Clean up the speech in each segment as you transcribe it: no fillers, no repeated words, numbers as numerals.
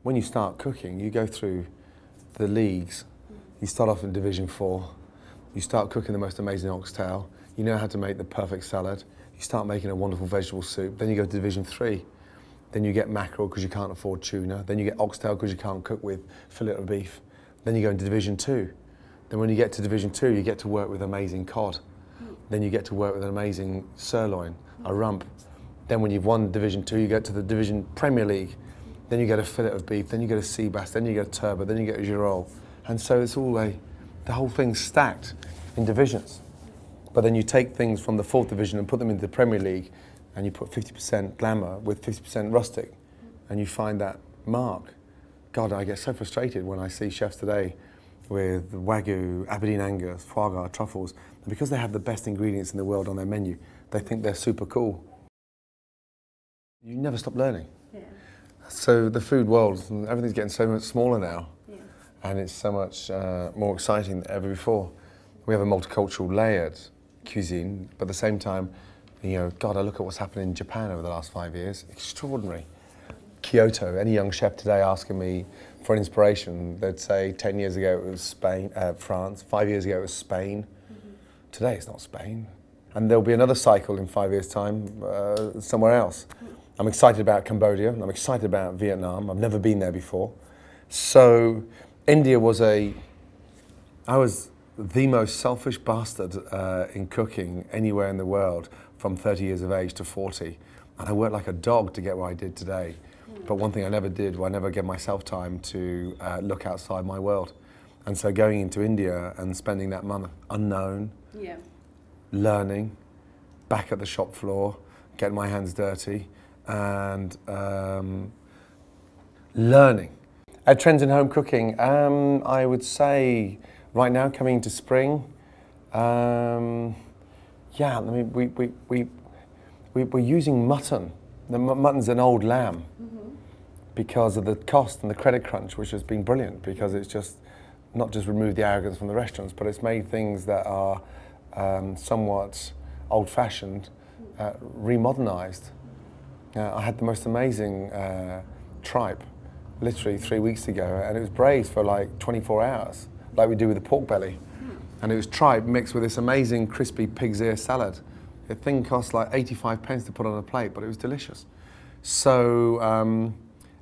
when you start cooking, you go through the leagues. You start off in Division 4. You start cooking the most amazing oxtail. You know how to make the perfect salad. You start making a wonderful vegetable soup. Then you go to Division 3. Then you get mackerel because you can't afford tuna. Then you get oxtail because you can't cook with fillet of beef. Then you go into Division 2. Then when you get to Division 2, you get to work with amazing cod. Then you get to work with an amazing sirloin, a rump. Then when you've won Division 2, you get to the Division Premier League. Then you get a fillet of beef, then you get a sea bass, then you get a turbot, then you get a girole. And so it's all the whole thing's stacked in divisions. But then you take things from the 4th division and put them into the Premier League, and you put 50% glamour with 50% rustic, and you find that mark. God, I get so frustrated when I see chefs today with Wagyu, Aberdeen Angus, foie gras, truffles, and because they have the best ingredients in the world on their menu, they think they're super cool. You never stop learning. Yeah. So the food world, everything's getting so much smaller now, and it's so much more exciting than ever before. We have a multicultural, layered cuisine, but at the same time, you know, God, I look at what's happened in Japan over the last 5 years. Extraordinary. Kyoto, any young chef today asking me for an inspiration, they'd say 10 years ago it was Spain, France, 5 years ago it was Spain. Today it's not Spain. And there'll be another cycle in 5 years' time somewhere else. I'm excited about Cambodia, I'm excited about Vietnam. I've never been there before. So India was I was the most selfish bastard in cooking anywhere in the world from 30 years of age to 40. And I worked like a dog to get where I did today. But one thing I never did, I never gave myself time to look outside my world. And so going into India and spending that month unknown, learning, back at the shop floor, getting my hands dirty, and learning. Trends in home cooking, I would say right now coming into spring, yeah, I mean, we're using mutton. Mutton's an old lamb because of the cost and the credit crunch, which has been brilliant because it's just not just removed the arrogance from the restaurants, but it's made things that are somewhat old-fashioned, remodernized. I had the most amazing tripe literally 3 weeks ago, and it was braised for like 24 hours, like we do with the pork belly. And it was tripe mixed with this amazing crispy pig's ear salad. The thing cost like 85 pence to put on a plate, but it was delicious. So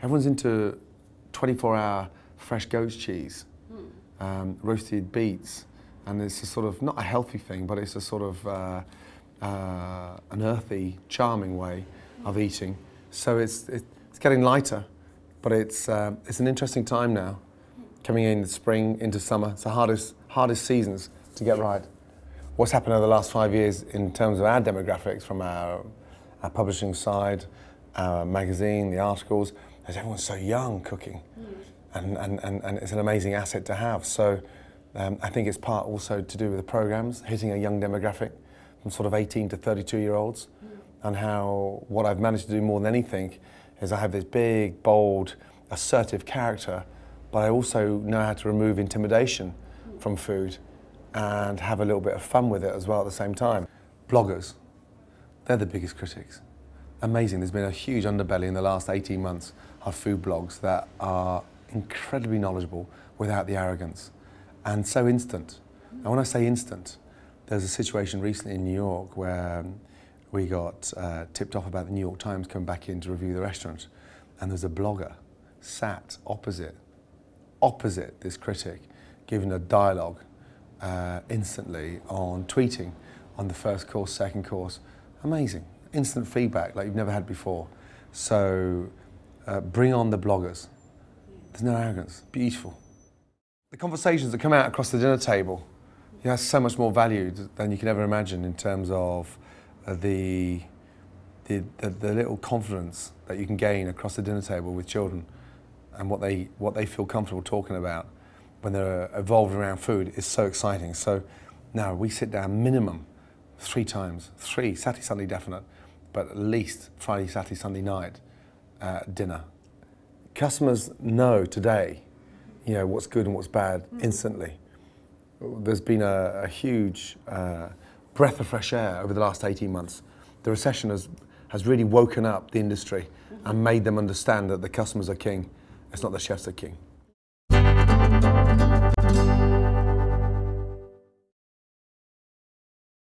everyone's into 24-hour fresh goat's cheese, roasted beets, and it's a sort of, not a healthy thing, but it's a sort of an earthy, charming way of eating. So it's getting lighter, but it's an interesting time now, coming in the spring into summer. It's the hardest seasons to get right. What's happened over the last 5 years in terms of our demographics from our publishing side, our magazine, the articles, is everyone's so young cooking, and it's an amazing asset to have. So I think it's part also to do with the programs, hitting a young demographic from sort of 18 to 32-year-olds, and how what I've managed to do more than anything is I have this big, bold, assertive character, but I also know how to remove intimidation from food and have a little bit of fun with it as well at the same time. Bloggers, they're the biggest critics. Amazing, there's been a huge underbelly in the last 18 months of food blogs that are incredibly knowledgeable without the arrogance and so instant. And when I say instant, there's a situation recently in New York where we got tipped off about the New York Times coming back in to review the restaurant, and there's a blogger sat opposite this critic, giving a dialogue instantly on tweeting on the first course, second course. Amazing, instant feedback like you've never had before. So bring on the bloggers. There's no arrogance, beautiful. The conversations that come out across the dinner table, have so much more value than you can ever imagine in terms of the little confidence that you can gain across the dinner table with children, and what they feel comfortable talking about when they're evolved around food is so exciting. So now we sit down minimum 3 times, Saturday, Sunday definite, but at least Friday, Saturday, Sunday night dinner. Customers know today, what's good and what's bad instantly. There's been a huge breath of fresh air over the last 18 months. The recession has really woken up the industry and made them understand that the customers are king. It's not the chef's the king.